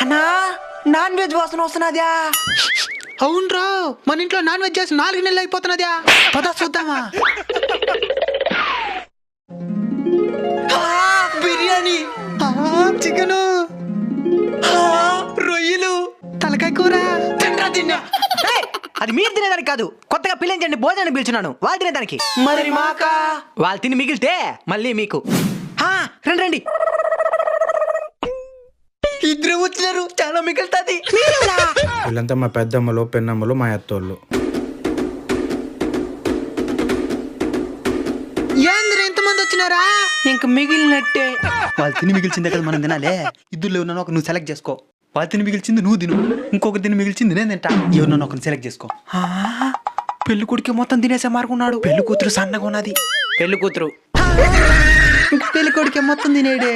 అన్నా non veg వాసన వస్తున్నదా? అవునరా, మన ఇంట్లో నాన్ వెజ్ చేసి 4 నెలలు అయిపోతున్నదా. పద చూద్దామా. బిర్యానీ, చికెను, రొయ్యలు, తలకాయ కూర. తిన్నా. అది మీరు తినేదానికి కాదు, కొత్తగా పిల్లించండి భోజనానికి పిలుచున్నాను, వాళ్ళు తినేదానికి. మరి మాకా? వాళ్ళు తిని మిగిలితే మళ్ళీ మీకు. రండి రండి. ఇద్దరు వచ్చినారు, చాలా మిగులుతుంది. వీళ్ళంతా మా పెద్దమ్మలు, పెన్నమ్మలు, మా అత్తోళ్ళు. ఏంద్ర ఎంతమంది వచ్చినారా? ఇంక మిగిలినట్టే. వాళ్ళు తిని మిగిల్చిందే కదా మనం తినాలే. ఇద్దరులో ఉన్నాను ఒక నువ్వు సెలెక్ట్ చేసుకో. వాళ్ళు తిని మిగిల్చింది నువ్వు తిను, ఇంకొక తిని మిగిల్చింది నేను తింటా. ఎవరినో ఒకరిని సెలెక్ట్ చేసుకో. పెళ్లి కొడుకు మొత్తం తినేసే మార్కున్నాడు. పెళ్లి కూతురు సన్నగా ఉన్నది. పెళ్లి కూతురు పెళ్లి కొడుకే మొత్తం తినేడే.